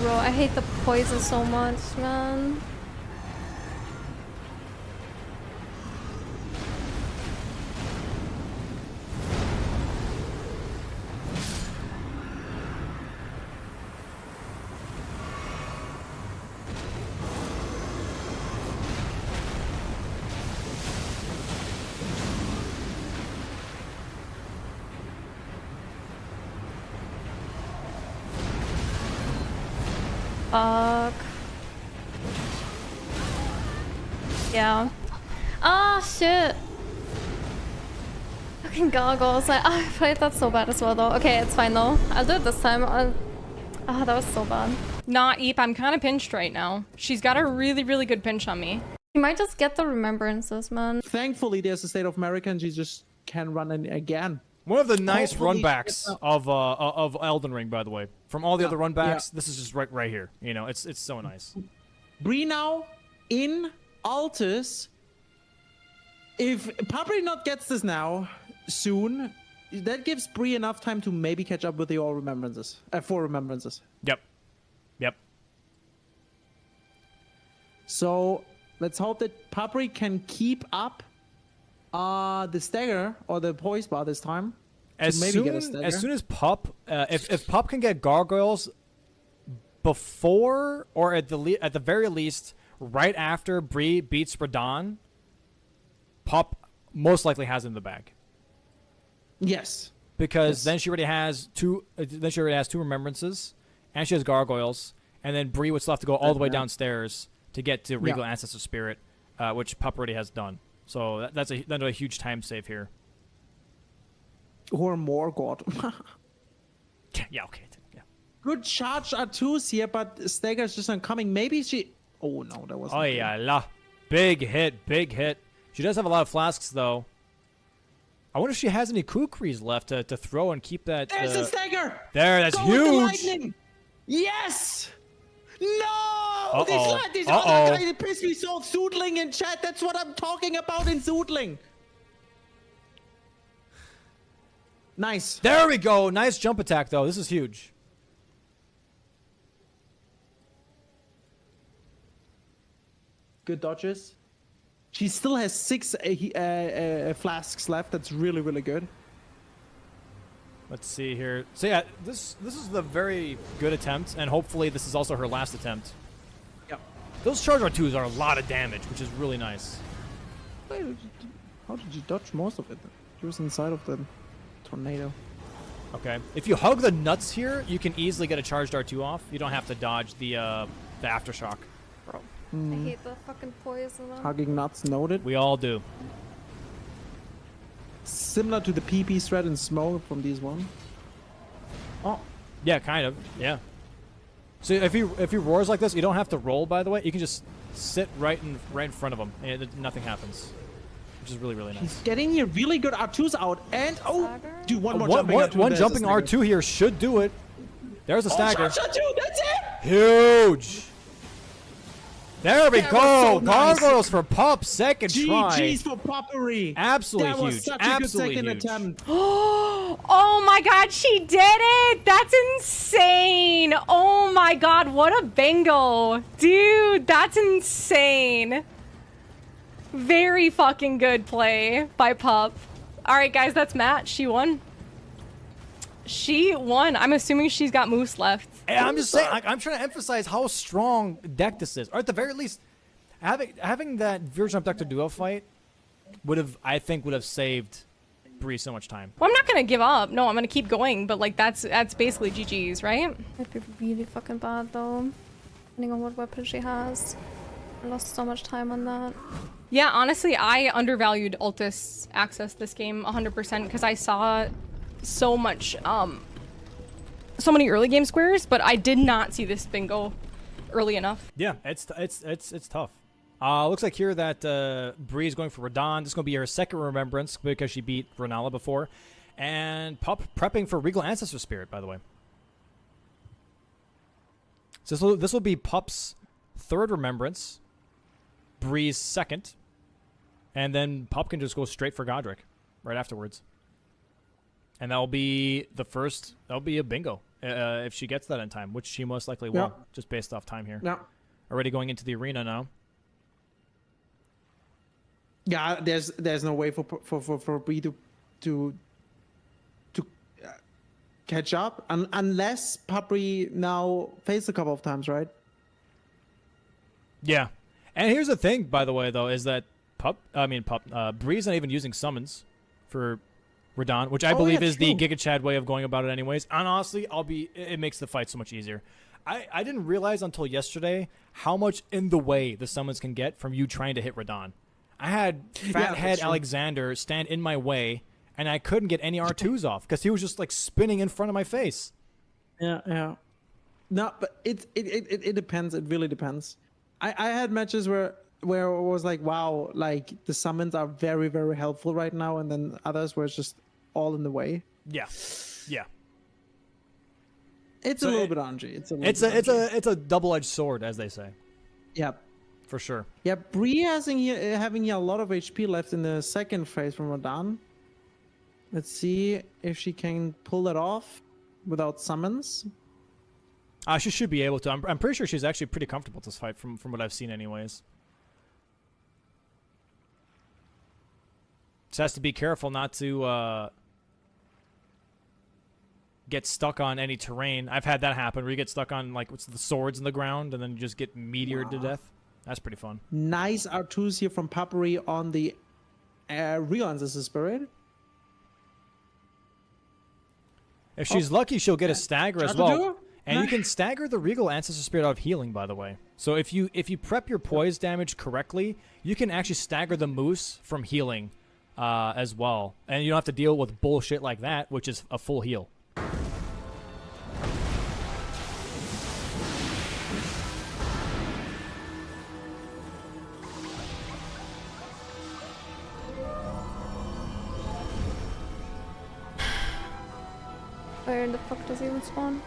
Bro, I hate the poison so much, man. Fuck. Yeah. Ah, shit. Fucking goggles. I played that so bad as well, though. Okay, it's fine, though. I'll do it this time. Ah, that was so bad. Nah, Eep, I'm kind of pinched right now. She's got a really, really good pinch on me. You might just get the remembrances, man. Thankfully, there's a State of America, and she just can run in again. One of the nice Hopefully she runbacks gets up. of Elden Ring, by the way. From all the other runbacks, yeah. this is just right here. You know, it's so nice. Bree now in Altus. If Puppery not gets this now soon, that gives Bree enough time to maybe catch up with the all remembrances. 4 remembrances. Yep. Yep. So let's hope that Puppery can keep up the stagger or the poise bar this time. As maybe get a stagger. soon as Pup, if Pup can get gargoyles before or at the very least right after Bree beats Radon, Pup most likely has it in the bag. Yes. Because Yes. then she already has 2. Then she already has 2 remembrances, and she has gargoyles, and then Bree would still have to go all the way Yeah. downstairs to get to Regal Ancestor Spirit, which Pup already has done. So that's a huge time save here. Or more god. Yeah. Okay. Yeah. Good charge R2s here, but stagger's just not coming. Maybe she. Oh no, that wasn't. Oh good. yeah, la. Big hit, big hit. She does have a lot of flasks though. I wonder if she has any kukris left to throw and keep that. There's a stagger. There, that's Go with the huge. lightning. Yes. No. Uh-oh. These Uh-oh. other guys piss me so off. Zoodling in chat. That's what I'm talking about in Zoodling. Nice. There we go. Nice jump attack though. This is huge. Good dodges. She still has 6 flasks left. That's really, really good. Let's see here. So yeah, this is the very good attempt, and hopefully this is also her last attempt. Yep. Those charge R2s are a lot of damage, which is really nice. How did you dodge most of it? She was inside of the tornado. Okay. If you hug the nuts here, you can easily get a charged R2 off. You don't have to dodge the aftershock. Bro. I hate the fucking poison. Hugging nuts noted. We all do. Similar to the PP thread and smoke from these one. Oh, Yeah, kind of. Yeah. So if he roars like this, you don't have to roll. By the way, you can just sit right in front of him, and nothing happens, which is really nice. he's getting here really good R2s out, and Stagger? do one more One jumping R2. one there's a jumping stagger. R2 here should do it. There's a stagger. Charge R2, that's it. Huge. There we That go. was so nice. Gargoyles for Pup. Second try. GG's for Puppery. Absolutely That was huge. such Absolutely a good huge. second attempt. Oh my god, she did it! That's insane! Oh my god, what a bingo! Dude, that's insane! Very fucking good play by Pup. Alright guys, that's Matt. She won. She won. I'm assuming she's got Moose left. And I'm just saying, I'm trying to emphasize how strong deck this is. Or at the very least, having that Virgin Abductor duo fight I think would have saved Bree so much time. Well, I'm not gonna give up. No, I'm gonna keep going, but like that's basically GG's, right? Might be really fucking bad though. Depending on what weapon she has. I lost so much time on that. Yeah, honestly, I undervalued Altus access this game 100% because I saw so much, so many early game squares, but I did not see this bingo early enough. Yeah, it's tough. Looks like here that Bree is going for Radon. This is going to be her second remembrance because she beat Renala before. And Pup prepping for Regal Ancestor Spirit, by the way. So this will be Pup's third remembrance, Bree's second, and then Pup can just go straight for Godric right afterwards. And that'll be the first, that'll be a bingo if she gets that in time, which she most likely will, Yeah. just based off time here. Yeah. Already going into the arena now. Yeah, there's no way for Bree to catch up unless Puppery now fails a couple of times, right? Yeah. And here's the thing, by the way, though, is that Bree's not even using summons for Radon, which I believe yeah, is the true. Giga Chad way of going about it anyways. And honestly, it makes the fight so much easier. I didn't realize until yesterday how much in the way the summons can get from you trying to hit Radon. I had Fathead Alexander stand in my way, and I couldn't get any R2s off because he was just like spinning in front of my face. Yeah. No, but it depends. It really depends. I had matches where it was like, wow, like the summons are very, very helpful right now, and then others where it's just all in the way. Yeah. It's So a little it- bit RNG. It's a double-edged sword, as they say, Yep. for sure. Yeah, Bree having a lot of HP left in the second phase from Radon. Let's see if she can pull that off without summons. She should be able to. I'm pretty sure she's actually pretty comfortable with this fight from what I've seen anyways. Just has to be careful not to get stuck on any terrain. I've had that happen where you get stuck on like what's the swords in the ground and then you just get meteored to death. That's pretty fun. Nice R2s here from Puppery on the Real Ancestor Spirit. If she's lucky, she'll get a stagger as well. Chatudu? And you Nice. can stagger the Regal Ancestor Spirit out of healing, by the way. So if you prep your poise damage correctly, you can actually stagger the Moose from healing as well. And you don't have to deal with bullshit like that, which is a full heal. Where in the fuck does he even spawn?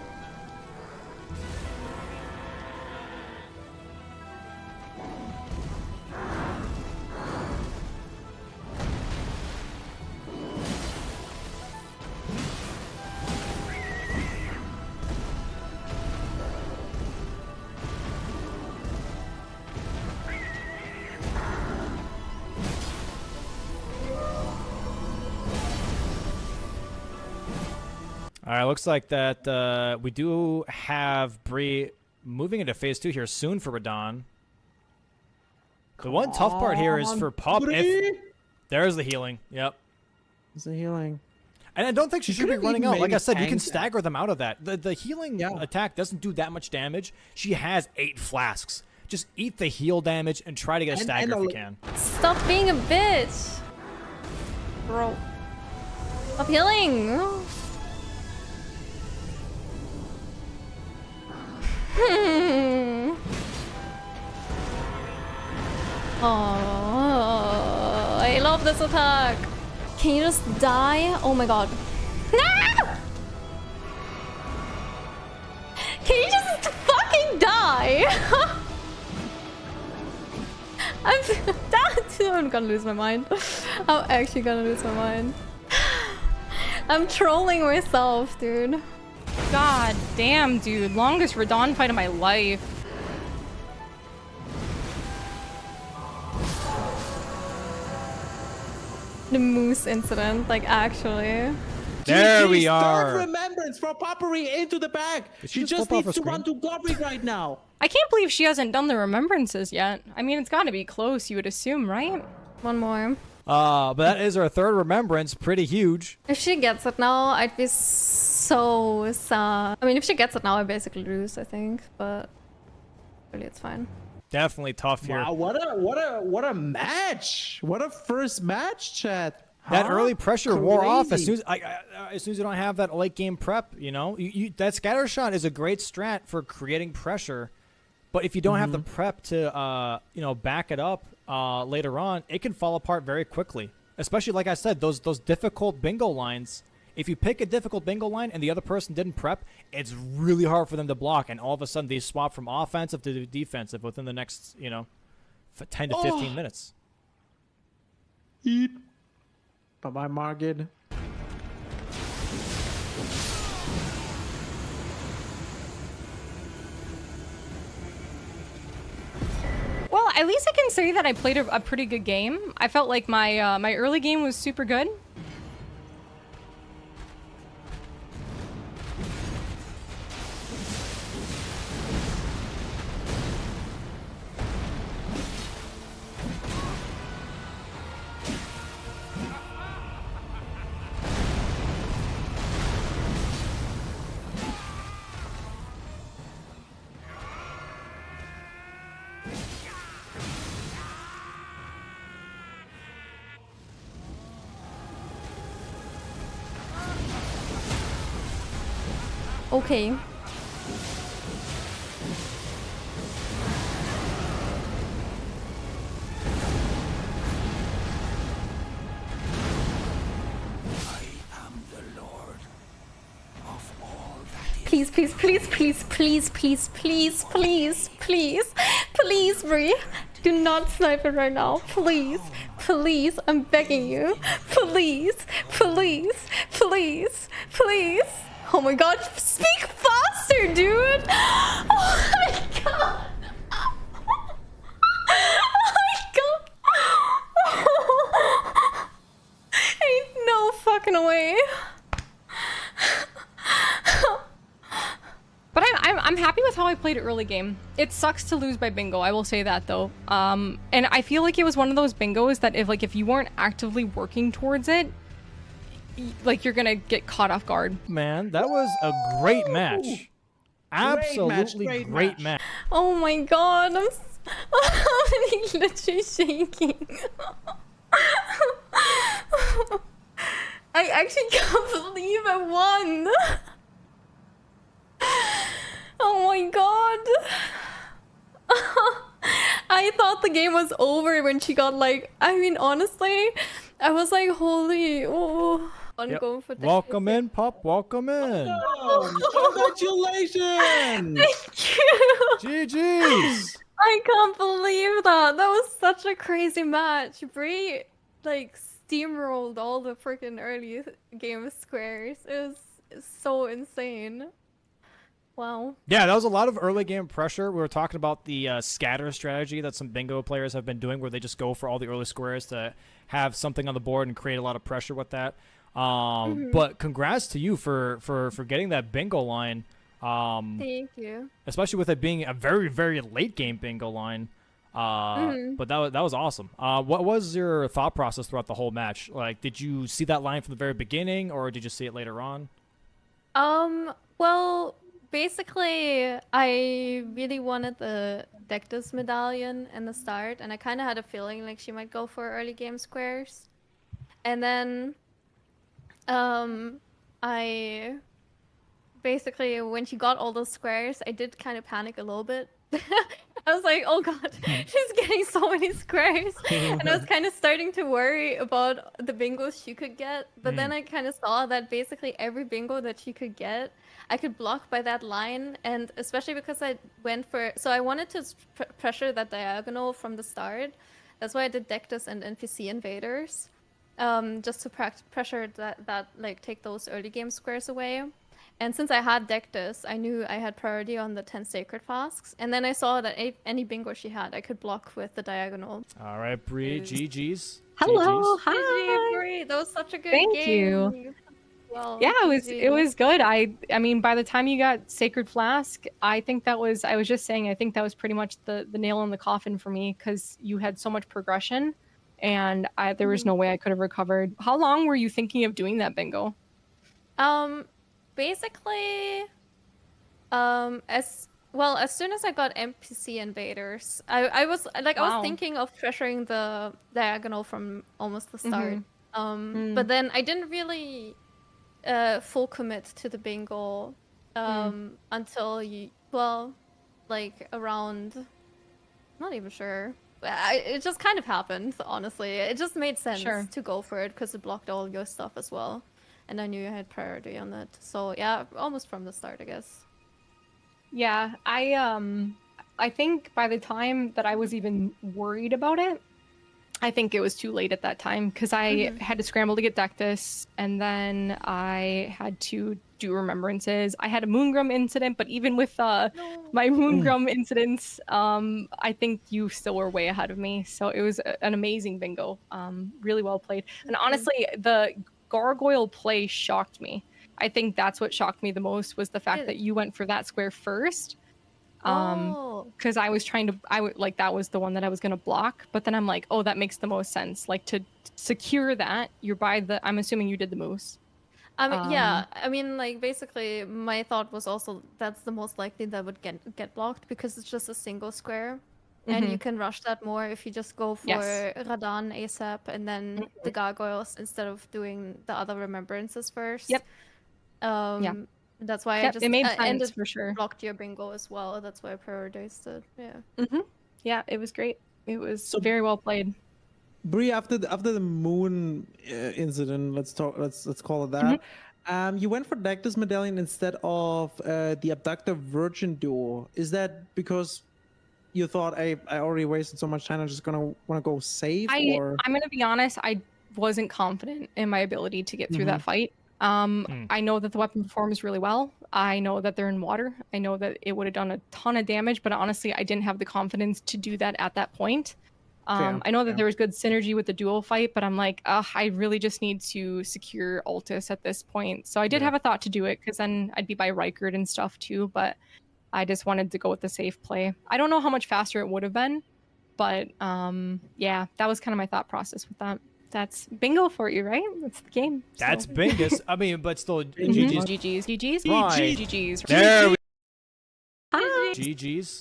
All right, looks like that we do have Bree moving into phase 2 here soon for Radon. The one tough part here is for Pup. There's the healing. Yep. It's a healing. And I don't think she should be could've running even out. Like maybe I said, you can tanked that. stagger them out of that. The healing attack doesn't do that much damage. She has 8 flasks. Just eat the heal damage and try to get a stagger if you can. Stop being a bitch! Bro. Stop healing! Oh, I love this attack. Can you just die? Oh my god. No! Can you just fucking die? I'm gonna lose my mind. I'm actually gonna lose my mind. I'm trolling myself, dude. God damn, dude. Longest Radon fight of my life. The moose incident, like actually. There we GG's are. Third remembrance for Puppery into the bag. Did She she just just flip off needs her to run to Godric right now. I can't believe she hasn't done the remembrances yet. I mean, it's gotta be close, you would assume, right? One more. But that is our third remembrance. Pretty huge. If she gets it now, I'd be so sad. I mean, if she gets it now, I basically lose, I think. But really, it's fine. Definitely tough here. Wow, what a match! What a first match, chat. That Huh? early pressure wore off as Crazy. soon as you don't have that late game prep. You know, that scatter shot is a great strat for creating pressure, but if you don't have the prep to back it up later on, it can fall apart very quickly. Especially like I said, those difficult bingo lines. If you pick a difficult bingo line and the other person didn't prep, it's really hard for them to block, and all of a sudden they swap from offensive to defensive within the next 10 to 15 minutes. Eat. Bye-bye, Margid. Well, at least I can say that I played a pretty good game. I felt like my my early game was super good. Okay. Please, please, please, please, please, please, please, please, please, please, Brie. Do not snipe it right now. Please, please, I'm begging you. Please, please, please, please. Oh my god, speak faster, dude. Oh my god. Oh my god. Ain't no fucking way. But I'm happy with how I played it early game. It sucks to lose by bingo, I will say that though. And I feel like it was one of those bingos that if you weren't actively working towards it, like you're gonna get caught off guard. Man, that was a great match. Absolutely great match. Oh my god, I'm literally shaking. I actually can't believe I won. Oh my god. I thought the game was over when she got like, I mean, honestly, I was like, holy, oh. I'm Yep. going for the Welcome in, Pup. Welcome in. Congratulations! Thank you. GG's. I can't believe that. That was such a crazy match. Brie, like, steamrolled all the freaking early game squares. It was so insane. Wow. Yeah, that was a lot of early game pressure. We were talking about the scatter strategy that some bingo players have been doing, where they just go for all the early squares to have something on the board and create a lot of pressure with that. But congrats to you for getting that bingo line. Thank you. Especially with it being a very, very late game bingo line. But that was awesome. What was your thought process throughout the whole match? Like, did you see that line from the very beginning, or did you see it later on? Well, basically, I really wanted the Dectus medallion in the start, and I kind of had a feeling like she might go for early game squares. And then, I basically, when she got all those squares, I did kind of panic a little bit. I was like, oh god, she's getting so many squares. And I was kind of starting to worry about the bingos she could get. But then I kind of saw that basically every bingo that she could get, I could block by that line. And especially because I went for... So I wanted to pressure that diagonal from the start. That's why I did Dectus and NPC invaders. Just to pressure that like take those early game squares away. And since I had Dectus, I knew I had priority on the 10 Sacred Flasks. And then I saw that any bingo she had, I could block with the diagonal. All right, Bree, GG's. Hello, GG's. hi. Brie, that was such a good Thank game. you. Well, Yeah, it was good. I mean, by the time you got Sacred Flask, I think that was, I was just saying, I think that was pretty much the nail in the coffin for me, because you had so much progression, and there was no way I could have recovered. How long were you thinking of doing that bingo? Basically, as soon as I got NPC invaders, I was like, I was thinking of pressuring the diagonal from almost the start. But then I didn't really full commit to the bingo until like around, not even sure. It just kind of happened, honestly. It just made sense to go for it because it blocked all your stuff as well. And I knew I had priority on that. So yeah, almost from the start, I guess. Yeah, I think by the time that I was even worried about it, I think it was too late at that time, because I had to scramble to get Dectus, and then I had to do remembrances. I had a Moongrum incident, but even with my Moongrum incidents, I think you still were way ahead of me. So it was an amazing bingo. Really well played. And honestly, the gargoyle play shocked me. I think that's what shocked me the most, was the fact that you went for that square first. Because I was trying to, like, that was the one that I was going to block, but then I'm like, oh, that makes the most sense. Like, to secure that, you're by the, I'm assuming you did the moose. Yeah, I mean, like, basically, my thought was also that's the most likely that would get blocked, because it's just a single square. And you can rush that more if you just go for Radan ASAP and then the gargoyles instead of doing the other remembrances first. Yep. That's why I Yep, just it made ended sense for sure. blocked your bingo as well. That's why I prioritized it. Yeah. Yeah, it was great. It was So- very well played. Bree, after the moon incident, let's call it that. You went for Nectar's medallion instead of the abductor virgin duo. Is that because you thought I already wasted so much time? I'm just gonna want to go save, or I'm gonna be honest. I wasn't confident in my ability to get through that fight. I know that the weapon performs really well. I know that they're in water. I know that it would have done a ton of damage, but honestly, I didn't have the confidence to do that at that point. Fair, I know that fair. there was good synergy with the dual fight, but I'm like, I really just need to secure Altus at this point. So I did have a thought to do it because then I'd be by Rykard and stuff too, but I just wanted to go with the safe play. I don't know how much faster it would have been, but yeah, that was kind of my thought process with that. That's bingo for you, right? That's the game. That's so. Bingus. I mean, but still, GG's. GG's. GG's. Right. GG's. There we Hi. GG's.